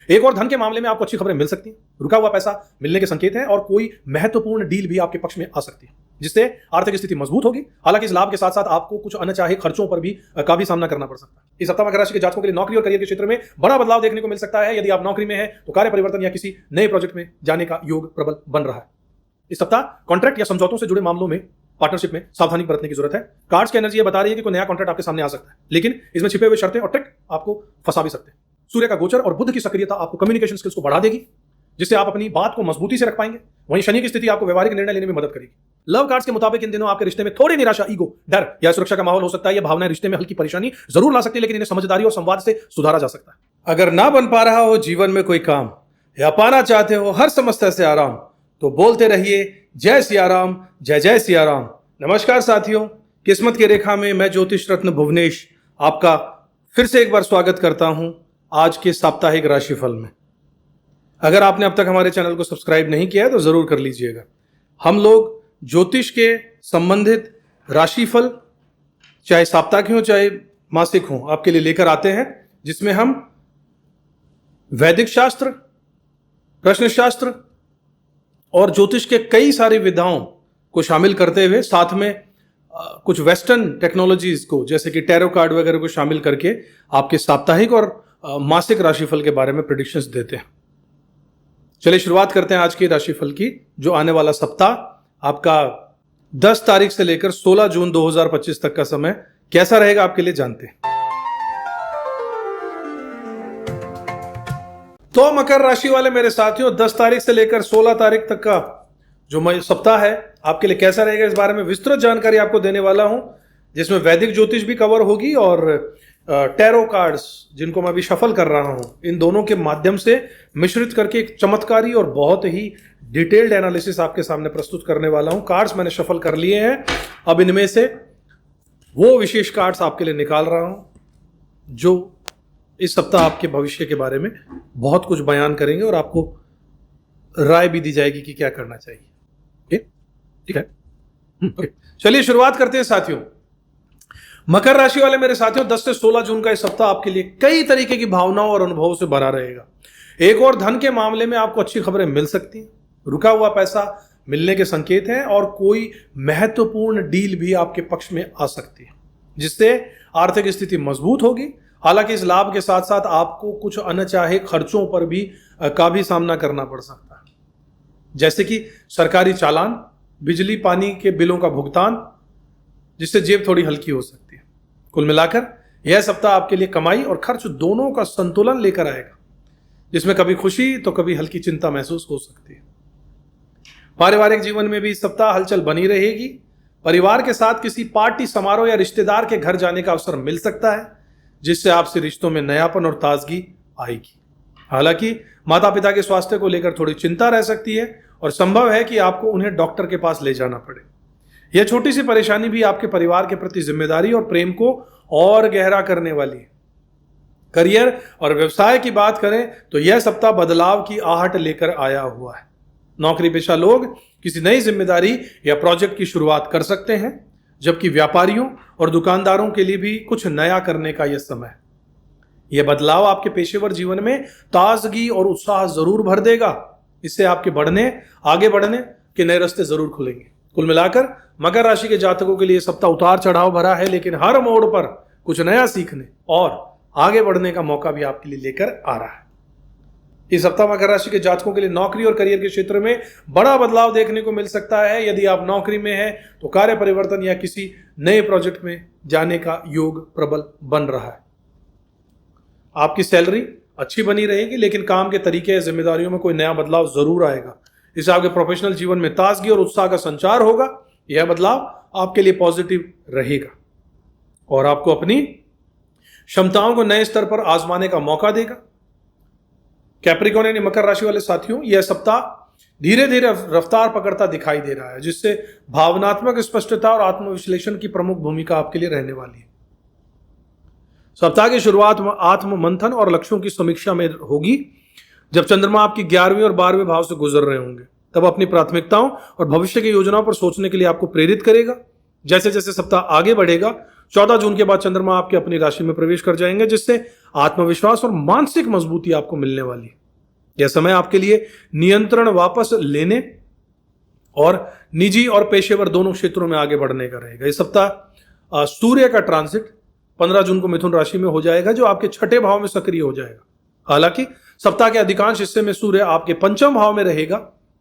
एक और धन के मामले में आपको अच्छी खबरें मिल सकती हैं। रुका हुआ पैसा मिलने के संकेत हैं और कोई महत्वपूर्ण डील भी आपके पक्ष में आ सकती है, जिससे आर्थिक स्थिति मजबूत होगी। हालांकि इस लाभ के साथ साथ आपको कुछ अनचाहे खर्चों पर भी का भी सामना करना पड़ सकता है। इस सप्ताह मकर राशि के जातकों के लिए नौकरी और करियर के क्षेत्र में बड़ा बदलाव देखने को मिल सकता है। यदि आप नौकरी में हैं तो कार्य परिवर्तन या किसी नए प्रोजेक्ट में जाने का योग प्रबल बन रहा है। इस सप्ताह कॉन्ट्रैक्ट या समझौतों से जुड़े मामलों में पार्टनरशिप में सावधानी बरतने की जरूरत है। कार्ड्स की एनर्जी ये बता रही है कि कोई नया कॉन्ट्रैक्ट आपके सामने आ सकता है, लेकिन इसमें छिपे हुए शर्तें और ट्रिक आपको फंसा भी सकते हैं। सूर्य का गोचर और बुध की सक्रियता आपको कम्युनिकेशन स्किल्स को बढ़ा देगी, जिससे आप अपनी बात को मजबूती से रख पाएंगे। वहीं शनि की स्थिति आपको व्यवहारिक निर्णय लेने में मदद करेगी। लव कार्ड्स के मुताबिक इन दिनों आपके रिश्ते में थोड़ी निराशा, ईगो, डर या सुरक्षा का माहौल हो सकता है। यह भावनाएं रिश्ते में हल्की परेशानी जरूर ला सकती है, लेकिन इन्हें समझदारी और संवाद से सुधारा जा सकता है। अगर ना बन पा रहा हो जीवन में कोई काम या पाना चाहते हो हर समस्या से आराम, तो बोलते रहिए जय सिया राम, जय जय सिया राम। नमस्कार साथियों, किस्मत की रेखा में मैं ज्योतिष रत्न भुवनेश आपका फिर से एक बार स्वागत करता हूं आज के साप्ताहिक राशिफल में। अगर आपने अब तक हमारे चैनल को सब्सक्राइब नहीं किया है तो जरूर कर लीजिएगा। हम लोग ज्योतिष के संबंधित राशिफल चाहे साप्ताहिक हो चाहे मासिक हो आपके लिए लेकर आते हैं, जिसमें हम वैदिक शास्त्र, प्रश्न शास्त्र और ज्योतिष के कई सारी विधाओं को शामिल करते हुए साथ में कुछ वेस्टर्न टेक्नोलॉजीज को जैसे कि टैरो कार्ड वगैरह को शामिल करके आपके साप्ताहिक और मासिक राशिफल के बारे में प्रेडिक्शंस देते हैं। चलिए शुरुआत करते हैं आज की राशिफल की। जो आने वाला सप्ताह आपका 10 तारीख से लेकर 16 जून 2025 तक का समय कैसा रहेगा आपके लिए जानते हैं। तो मकर राशि वाले मेरे साथियों, 10 तारीख से लेकर 16 तारीख तक का जो सप्ताह है आपके लिए कैसा रहेगा, इस बारे में विस्तृत जानकारी आपको देने वाला हूं, जिसमें वैदिक ज्योतिष भी कवर होगी और टैरो कार्ड्स जिनको मैं अभी शफल कर रहा हूं, इन दोनों के माध्यम से मिश्रित करके एक चमत्कारी और बहुत ही डिटेल्ड एनालिसिस आपके सामने प्रस्तुत करने वाला हूं। कार्ड्स मैंने शफल कर लिए हैं, अब इनमें से वो विशेष कार्ड्स आपके लिए निकाल रहा हूं जो इस सप्ताह आपके भविष्य के बारे में बहुत कुछ बयान करेंगे और आपको राय भी दी जाएगी कि क्या करना चाहिए। ठीक है, चलिए शुरुआत करते हैं साथियों। मकर राशि वाले मेरे साथियों, 10 से 16 जून का इस सप्ताह आपके लिए कई तरीके की भावनाओं और अनुभवों से भरा रहेगा। एक और धन के मामले में आपको अच्छी खबरें मिल सकती हैं। रुका हुआ पैसा मिलने के संकेत हैं और कोई महत्वपूर्ण डील भी आपके पक्ष में आ सकती है, जिससे आर्थिक स्थिति मजबूत होगी। हालांकि इस लाभ के साथ साथ आपको कुछ अनचाहे खर्चों पर भी का भी सामना करना पड़ सकता है, जैसे कि सरकारी चालान, बिजली पानी के बिलों का भुगतान, जिससे जेब थोड़ी हल्की हो सकती है। कुल मिलाकर यह सप्ताह आपके लिए कमाई और खर्च दोनों का संतुलन लेकर आएगा, जिसमें कभी खुशी तो कभी हल्की चिंता महसूस हो सकती है। पारिवारिक जीवन में भी इस सप्ताह हलचल बनी रहेगी। परिवार के साथ किसी पार्टी, समारोह या रिश्तेदार के घर जाने का अवसर मिल सकता है, जिससे आपसे रिश्तों में नयापन और ताजगी आएगी। हालांकि माता पिता के स्वास्थ्य को लेकर थोड़ी चिंता रह सकती है और संभव है कि आपको उन्हें डॉक्टर के पास ले जाना पड़े। यह छोटी सी परेशानी भी आपके परिवार के प्रति जिम्मेदारी और प्रेम को और गहरा करने वाली है। करियर और व्यवसाय की बात करें तो यह सप्ताह बदलाव की आहट लेकर आया हुआ है। नौकरी पेशा लोग किसी नई जिम्मेदारी या प्रोजेक्ट की शुरुआत कर सकते हैं, जबकि व्यापारियों और दुकानदारों के लिए भी कुछ नया करने का यह समय है। यह बदलाव आपके पेशेवर जीवन में ताजगी और उत्साह जरूर भर देगा। इससे आपके आगे बढ़ने के नए रास्ते जरूर खुलेंगे। कुल मिलाकर मकर राशि के जातकों के लिए सप्ताह उतार चढ़ाव भरा है, लेकिन हर मोड़ पर कुछ नया सीखने और आगे बढ़ने का मौका भी आपके लिए लेकर आ रहा है। इस सप्ताह मकर राशि के जातकों के लिए नौकरी और करियर के क्षेत्र में बड़ा बदलाव देखने को मिल सकता है। यदि आप नौकरी में हैं तो कार्य परिवर्तन या किसी नए प्रोजेक्ट में जाने का योग प्रबल बन रहा है। आपकी सैलरी अच्छी बनी रहेगी, लेकिन काम के तरीके या जिम्मेदारियों में कोई नया बदलाव जरूर आएगा। इससे आपके प्रोफेशनल जीवन में ताजगी और उत्साह का संचार होगा। यह बदलाव आपके लिए पॉजिटिव रहेगा और आपको अपनी क्षमताओं को नए स्तर पर आजमाने का मौका देगा। कैप्रिकॉर्न यानी मकर राशि वाले साथियों, यह सप्ताह धीरे धीरे रफ्तार पकड़ता दिखाई दे रहा है, जिससे भावनात्मक स्पष्टता और आत्मविश्लेषण की प्रमुख भूमिका आपके लिए रहने वाली है। सप्ताह की शुरुआत आत्म मंथन और लक्ष्यों की समीक्षा में होगी। जब चंद्रमा आपकी 11वें और 12वें भाव से गुजर रहे होंगे, तब अपनी प्राथमिकताओं और भविष्य की योजनाओं पर सोचने के लिए आपको प्रेरित करेगा। जैसे जैसे सप्ताह आगे बढ़ेगा, 14 जून के बाद चंद्रमा आपके अपनी राशि में प्रवेश कर जाएंगे, जिससे आत्मविश्वास और मानसिक मजबूती आपको मिलने वाली है। यह समय आपके लिए नियंत्रण वापस लेने और निजी और पेशेवर दोनों क्षेत्रों में आगे बढ़ने का रहेगा। इस सप्ताह सूर्य का ट्रांजिट 15 जून को मिथुन राशि में हो जाएगा, जो आपके छठे भाव में सक्रिय हो जाएगा। हालांकि सप्ताह के अधिकांश हिस्से में सूर्य आपके पंचम भाव में रहेगा,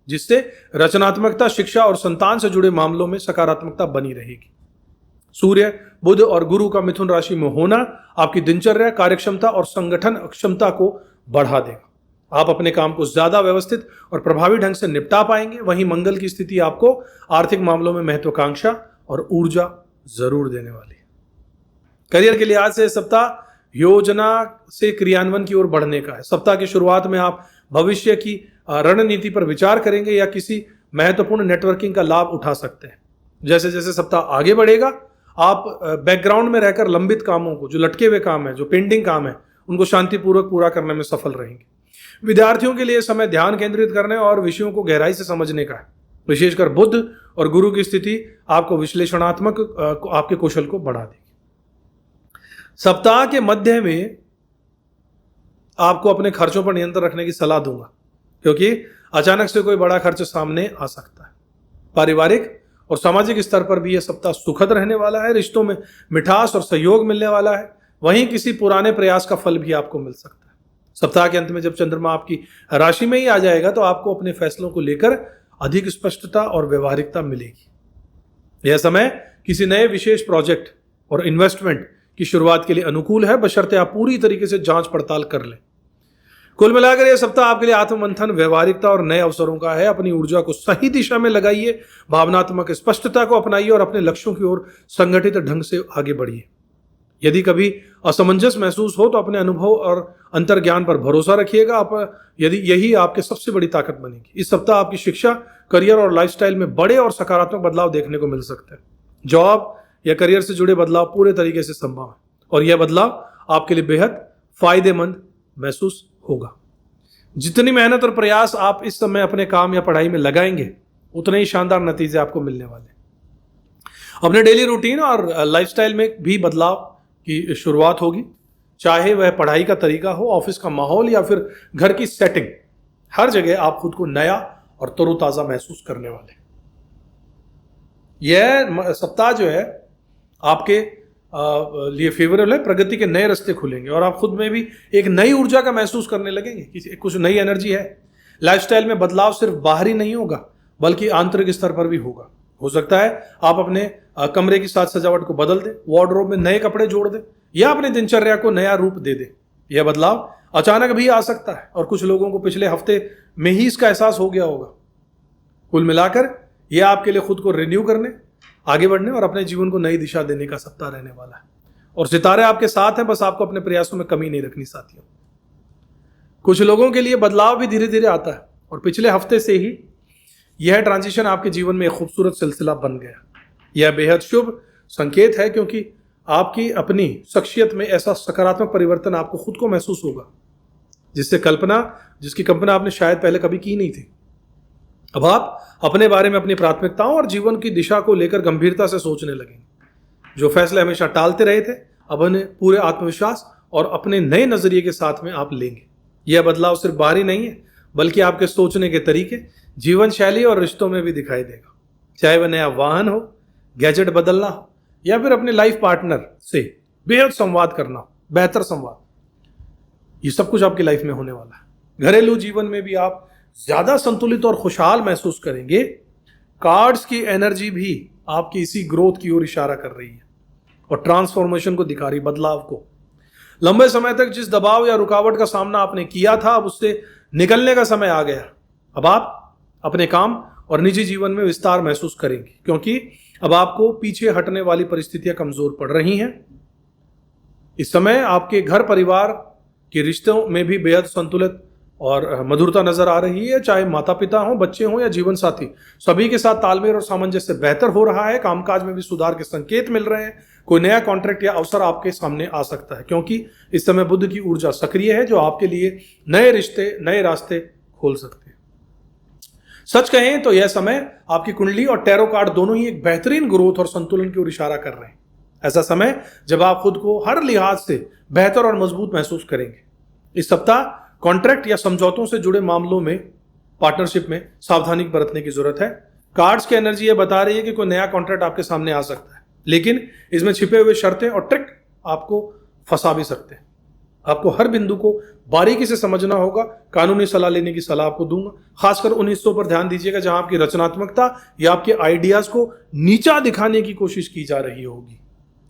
जिससे रचनात्मकता, शिक्षा और संतान से जुड़े मामलों में सकारात्मकता बनी रहेगी। सूर्य, बुध और गुरु का मिथुन राशि में होना आपकी दिनचर्या, कार्यक्षमता और संगठन क्षमता को बढ़ा देगा। आप अपने काम को ज्यादा व्यवस्थित और प्रभावी ढंग से निपटा पाएंगे। वहीं मंगल की स्थिति आपको आर्थिक मामलों में महत्वाकांक्षा और ऊर्जा जरूर देने वाली है। करियर के लिहाज से सप्ताह योजना से क्रियान्वयन की ओर बढ़ने का है। सप्ताह की शुरुआत में आप भविष्य की रणनीति पर विचार करेंगे या किसी महत्वपूर्ण नेटवर्किंग का लाभ उठा सकते हैं। जैसे जैसे सप्ताह आगे बढ़ेगा, आप बैकग्राउंड में रहकर लंबित कामों को, जो लटके हुए काम है, जो पेंडिंग काम है, उनको शांतिपूर्वक पूरा करने में सफल रहेंगे। विद्यार्थियों के लिए समय ध्यान केंद्रित करने और विषयों को गहराई से समझने का है। विशेषकर बुध और गुरु की स्थिति आपको विश्लेषणात्मक आपके कौशल को बढ़ा देगी। सप्ताह के मध्य में आपको अपने खर्चों पर नियंत्रण रखने की सलाह दूंगा, क्योंकि अचानक से कोई बड़ा खर्च सामने आ सकता है। पारिवारिक और सामाजिक स्तर पर भी यह सप्ताह सुखद रहने वाला है। रिश्तों में मिठास और सहयोग मिलने वाला है। वहीं किसी पुराने प्रयास का फल भी आपको मिल सकता है। सप्ताह के अंत में जब चंद्रमा आपकी राशि में ही आ जाएगा, तो आपको अपने फैसलों को लेकर अधिक स्पष्टता और व्यवहारिकता मिलेगी। यह समय किसी नए विशेष प्रोजेक्ट और इन्वेस्टमेंट की शुरुआत के लिए अनुकूल है, बशर्ते आप पूरी तरीके से जांच पड़ताल कर लें। कुल मिलाकर यह सप्ताह आपके लिए आत्ममंथन, व्यवहारिकता और नए अवसरों का है। अपनी ऊर्जा को सही दिशा में लगाइए, भावनात्मक स्पष्टता को अपनाइए और अपने लक्ष्यों की ओर संगठित ढंग से आगे बढ़िए। यदि कभी असमंजस महसूस हो तो अपने अनुभव और अंतर्ज्ञान पर भरोसा रखिएगा। यदि यही आपके सबसे बड़ी ताकत बनेगी। इस सप्ताह आपकी शिक्षा, करियर और लाइफस्टाइल में बड़े और सकारात्मक बदलाव देखने को मिल सकते हैं। जॉब या करियर से जुड़े बदलाव पूरे तरीके से संभव है और यह बदलाव आपके लिए बेहद फायदेमंद महसूस होगा। जितनी मेहनत और प्रयास आप इस समय अपने काम या पढ़ाई में लगाएंगे, उतने ही शानदार नतीजे आपको मिलने वाले हैं। अपने डेली रूटीन और लाइफस्टाइल में भी बदलाव की शुरुआत होगी, चाहे वह पढ़ाई का तरीका हो, ऑफिस का माहौल या फिर घर की सेटिंग। हर जगह आप खुद को नया और तरोताजा महसूस करने वाले हैं। यह सप्ताह जो है आपके लिए फेवरेबल है। प्रगति के नए रास्ते खुलेंगे और आप खुद में भी एक नई ऊर्जा का महसूस करने लगेंगे। कुछ नई एनर्जी है। लाइफस्टाइल में बदलाव सिर्फ बाहरी नहीं होगा, बल्कि आंतरिक स्तर पर भी होगा। हो सकता है आप अपने कमरे की साज सजावट को बदल दें, वार्डरोब में नए कपड़े जोड़ दें या अपनी दिनचर्या को नया रूप दे दें। यह बदलाव अचानक भी आ सकता है और कुछ लोगों को पिछले हफ्ते में ही इसका एहसास हो गया होगा। कुल मिलाकर यह आपके लिए खुद को रिन्यू करने, आगे बढ़ने और अपने जीवन को नई दिशा देने का सप्ताह रहने वाला है। और सितारे आपके साथ हैं, बस आपको अपने प्रयासों में कमी नहीं रखनी साथियों। कुछ लोगों के लिए बदलाव भी धीरे धीरे आता है और पिछले हफ्ते से ही यह ट्रांजिशन आपके जीवन में एक खूबसूरत सिलसिला बन गया। यह बेहद शुभ संकेत है, क्योंकि आपकी अपनी शख्सियत में ऐसा सकारात्मक परिवर्तन आपको खुद को महसूस होगा जिसकी कल्पना आपने शायद पहले कभी की नहीं थी। अब आप अपने बारे में, अपनी प्राथमिकताओं और जीवन की दिशा को लेकर गंभीरता से सोचने लगेंगे। जो फैसले हमेशा टालते रहे थे, अब उन्हें पूरे आत्मविश्वास और अपने नए नजरिए के साथ में आप लेंगे। यह बदलाव सिर्फ बाहरी नहीं है, बल्कि आपके सोचने के तरीके, जीवन शैली और रिश्तों में भी दिखाई देगा। चाहे वह नया वाहन हो, गैजेट बदलना हो या फिर अपने लाइफ पार्टनर से बेहद संवाद करना हो, बेहतर संवाद, ये सब कुछ आपकी लाइफ में होने वाला है। घरेलू जीवन में भी आप ज्यादा संतुलित और खुशहाल महसूस करेंगे। कार्ड्स की एनर्जी भी आपकी इसी ग्रोथ की ओर इशारा कर रही है और ट्रांसफॉर्मेशन को दिखा रही, बदलाव को। लंबे समय तक जिस दबाव या रुकावट का सामना आपने किया था, अब उससे निकलने का समय आ गया। अब आप अपने काम और निजी जीवन में विस्तार महसूस करेंगे, क्योंकि अब आपको पीछे हटने वाली परिस्थितियां कमजोर पड़ रही हैं। इस समय आपके घर परिवार के रिश्तों में भी बेहद संतुलित और मधुरता नजर आ रही है। चाहे माता पिता हो, बच्चे हों या जीवन साथी, सभी के साथ तालमेल और सामंजस्य बेहतर हो रहा है। कामकाज में भी सुधार के संकेत मिल रहे हैं। कोई नया कॉन्ट्रैक्ट या अवसर आपके सामने आ सकता है, क्योंकि इस समय बुध की ऊर्जा सक्रिय है, जो आपके लिए नए रिश्ते, नए रास्ते खोल सकते हैं। सच कहें तो यह समय आपकी कुंडली और टैरो कार्ड दोनों ही एक बेहतरीन ग्रोथ और संतुलन की ओर इशारा कर रहे हैं। ऐसा समय जब आप खुद को हर लिहाज से बेहतर और मजबूत महसूस करेंगे। इस सप्ताह कॉन्ट्रैक्ट या समझौतों से जुड़े मामलों में, पार्टनरशिप में सावधानी बरतने की जरूरत है। कार्ड्स की एनर्जी ये बता रही है कि कोई नया कॉन्ट्रैक्ट आपके सामने आ सकता है, लेकिन इसमें छिपे हुए शर्तें और ट्रिक आपको फंसा भी सकते हैं। आपको हर बिंदु को बारीकी से समझना होगा। कानूनी सलाह लेने की सलाह आपको दूंगा। खासकर उन हिस्सों पर ध्यान दीजिएगा जहां आपकी रचनात्मकता या आपके आइडियाज को नीचा दिखाने की कोशिश की जा रही होगी।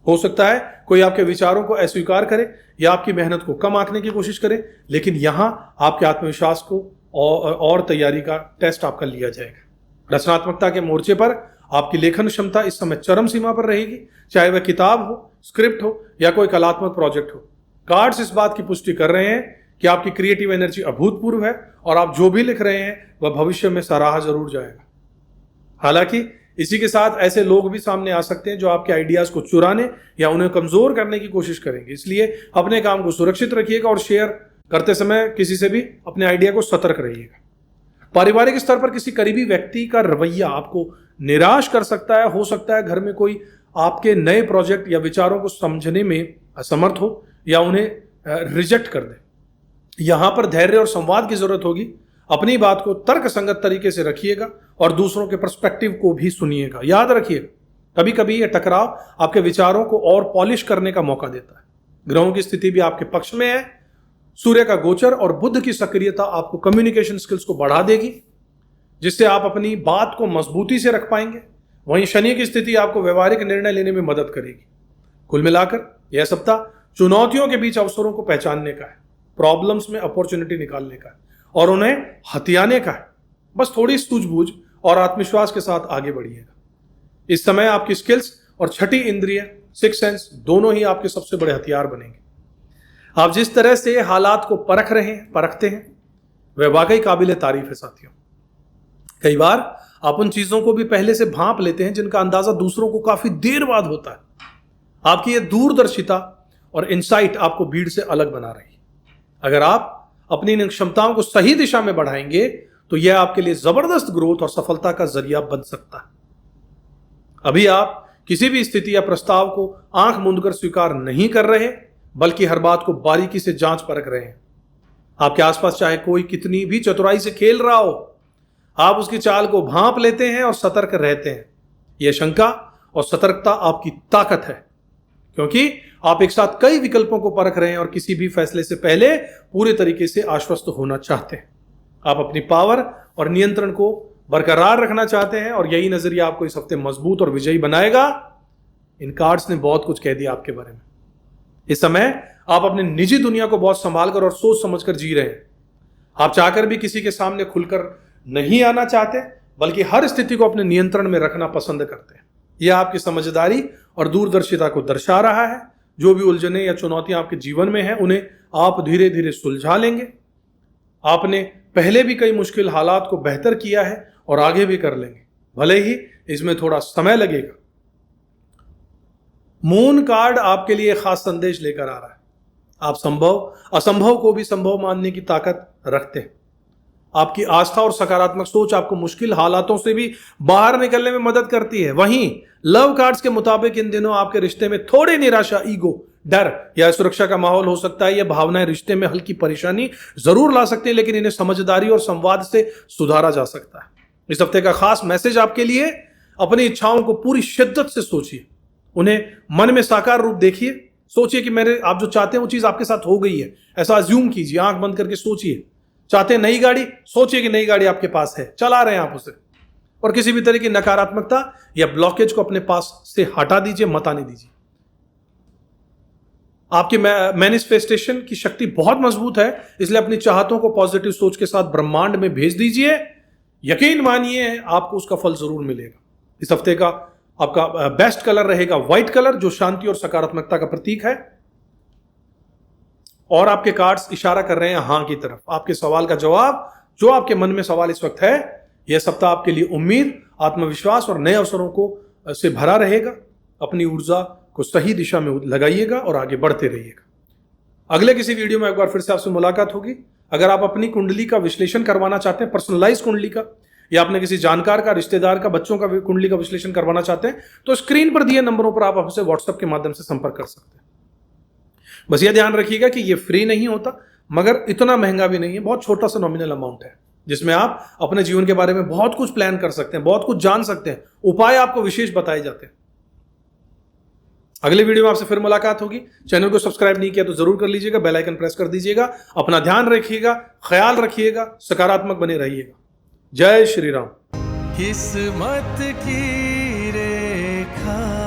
हो सकता है कोई आपके विचारों को अस्वीकार करे या आपकी मेहनत को कम आंकने की कोशिश करे, लेकिन यहां आपके आत्मविश्वास को और तैयारी का टेस्ट आपका लिया जाएगा। रचनात्मकता के मोर्चे पर आपकी लेखन क्षमता इस समय चरम सीमा पर रहेगी, चाहे वह किताब हो, स्क्रिप्ट हो या कोई कलात्मक प्रोजेक्ट हो। कार्ड्स इस बात की पुष्टि कर रहे हैं कि आपकी क्रिएटिव एनर्जी अभूतपूर्व है और आप जो भी लिख रहे हैं वह भविष्य में सराहा जरूर जाएगा। हालांकि इसी के साथ ऐसे लोग भी सामने आ सकते हैं जो आपके आइडियाज को चुराने या उन्हें कमजोर करने की कोशिश करेंगे। इसलिए अपने काम को सुरक्षित रखिएगा और शेयर करते समय किसी से भी अपने आइडिया को सतर्क रहिएगा। पारिवारिक स्तर पर किसी करीबी व्यक्ति का रवैया आपको निराश कर सकता है। हो सकता है घर में कोई आपके नए प्रोजेक्ट या विचारों को समझने में असमर्थ हो या उन्हें रिजेक्ट कर दे। यहां पर धैर्य और संवाद की जरूरत होगी। अपनी बात को तर्क संगत तरीके से रखिएगा और दूसरों के पर्सपेक्टिव को भी सुनिएगा। याद रखिएगा, कभी कभी यह टकराव आपके विचारों को और पॉलिश करने का मौका देता है। ग्रहों की स्थिति भी आपके पक्ष में है। सूर्य का गोचर और बुध की सक्रियता आपको कम्युनिकेशन स्किल्स को बढ़ा देगी, जिससे आप अपनी बात को मजबूती से रख पाएंगे। वहीं शनि की स्थिति आपको व्यवहारिक निर्णय लेने में मदद करेगी। कुल मिलाकर यह सप्ताह चुनौतियों के बीच अवसरों को पहचानने का है, प्रॉब्लम्स में अपॉर्चुनिटी निकालने का है और उन्हें हथियाने का है। बस थोड़ी सूझबूझ और आत्मविश्वास के साथ आगे बढ़िएगा। इस समय आपकी स्किल्स और छठी इंद्रिय, सिक्स सेंस, दोनों ही आपके सबसे बड़े हथियार बनेंगे। आप जिस तरह से हालात को परखते हैं वह वाकई काबिल तारीफ है साथियों। कई बार आप उन चीजों को भी पहले से भांप लेते हैं जिनका अंदाजा दूसरों को काफी देर बाद होता है। आपकी यह दूरदर्शिता और इंसाइट आपको भीड़ से अलग बना रही है। अगर आप अपनी इन क्षमताओं को सही दिशा में बढ़ाएंगे तो यह आपके लिए जबरदस्त ग्रोथ और सफलता का जरिया बन सकता है। अभी आप किसी भी स्थिति या प्रस्ताव को आंख मूंदकर स्वीकार नहीं कर रहे, बल्कि हर बात को बारीकी से जांच परख रहे हैं। आपके आसपास चाहे कोई कितनी भी चतुराई से खेल रहा हो, आप उसकी चाल को भांप लेते हैं और सतर्क रहते हैं। यह शंका और सतर्कता आपकी ताकत है, क्योंकि आप एक साथ कई विकल्पों को परख रहे हैं और किसी भी फैसले से पहले पूरे तरीके से आश्वस्त होना चाहते हैं। आप अपनी पावर और नियंत्रण को बरकरार रखना चाहते हैं और यही नजरिया आपको इस हफ्ते मजबूत और विजयी बनाएगा। इन कार्ड्स ने बहुत कुछ कह दिया आपके बारे में। इस समय आप अपनी निजी दुनिया को बहुत संभालकर और सोच समझकर जी रहे हैं। आप चाहकर भी किसी के सामने खुलकर नहीं आना चाहते, बल्कि हर स्थिति को अपने नियंत्रण में रखना पसंद करते हैं। यह आपकी समझदारी और दूरदर्शिता को दर्शा रहा है। जो भी उलझने या चुनौतियां आपके जीवन में हैं, उन्हें आप धीरे धीरे सुलझा लेंगे। आपने पहले भी कई मुश्किल हालात को बेहतर किया है और आगे भी कर लेंगे, भले ही इसमें थोड़ा समय लगेगा। मून कार्ड आपके लिए खास संदेश लेकर आ रहा है। आप संभव असंभव को भी संभव मानने की ताकत रखते हैं। आपकी आस्था और सकारात्मक सोच आपको मुश्किल हालातों से भी बाहर निकलने में मदद करती है। वहीं लव कार्ड्स के मुताबिक इन दिनों आपके रिश्ते में थोड़ी निराशा, ईगो, डर या सुरक्षा का माहौल हो सकता है। यह भावनाएं रिश्ते में हल्की परेशानी जरूर ला सकती है, लेकिन इन्हें समझदारी और संवाद से सुधारा जा सकता है। इस हफ्ते का खास मैसेज आपके लिए, अपनी इच्छाओं को पूरी शिद्दत से सोचिए, उन्हें मन में साकार रूप देखिए। सोचिए कि आप जो चाहते हैं वो चीज आपके साथ हो गई है। ऐसा अज्यूम कीजिए, आंख बंद करके सोचिए। चाहते हैं नई गाड़ी, सोचिए कि नई गाड़ी आपके पास है, चला रहे हैं आप उसे। और किसी भी तरह की नकारात्मकता या ब्लॉकेज को अपने पास से हटा दीजिए, मत आने दीजिए। आपकी मैनिफेस्टेशन की शक्ति बहुत मजबूत है, इसलिए अपनी चाहतों को पॉजिटिव सोच के साथ ब्रह्मांड में भेज दीजिए। यकीन मानिए आपको उसका फल जरूर मिलेगा। इस हफ्ते का आपका बेस्ट कलर रहेगा व्हाइट कलर, जो शांति और सकारात्मकता का प्रतीक है। और आपके कार्ड्स इशारा कर रहे हैं हां की तरफ। आपके सवाल का जवाब, जो आपके मन में सवाल इस वक्त है, यह सप्ताह आपके लिए उम्मीद, आत्मविश्वास और नए अवसरों को से भरा रहेगा। अपनी ऊर्जा को सही दिशा में लगाइएगा और आगे बढ़ते रहिएगा। अगले किसी वीडियो में एक बार फिर से आपसे मुलाकात होगी। अगर आप अपनी कुंडली का विश्लेषण करवाना चाहते हैं, पर्सनलाइज कुंडली का, या अपने किसी जानकार का, रिश्तेदार का, बच्चों का कुंडली का विश्लेषण करवाना चाहते हैं तो स्क्रीन पर दिए नंबरों पर आप हमसे व्हाट्सएप के माध्यम से संपर्क कर सकते हैं। बस यह ध्यान रखिएगा कि यह फ्री नहीं होता, मगर इतना महंगा भी नहीं है, बहुत छोटा सा नॉमिनल अमाउंट है जिसमें आप अपने जीवन के बारे में बहुत कुछ प्लान कर सकते हैं, बहुत कुछ जान सकते हैं, उपाय आपको विशेष बताए जाते हैं। अगले वीडियो में आपसे फिर मुलाकात होगी। चैनल को सब्सक्राइब नहीं किया तो जरूर कर लीजिएगा, बेल आइकन प्रेस कर दीजिएगा। अपना ध्यान रखिएगा, ख्याल रखिएगा, सकारात्मक बने रहिएगा। जय श्री राम। किस्मत की रेखा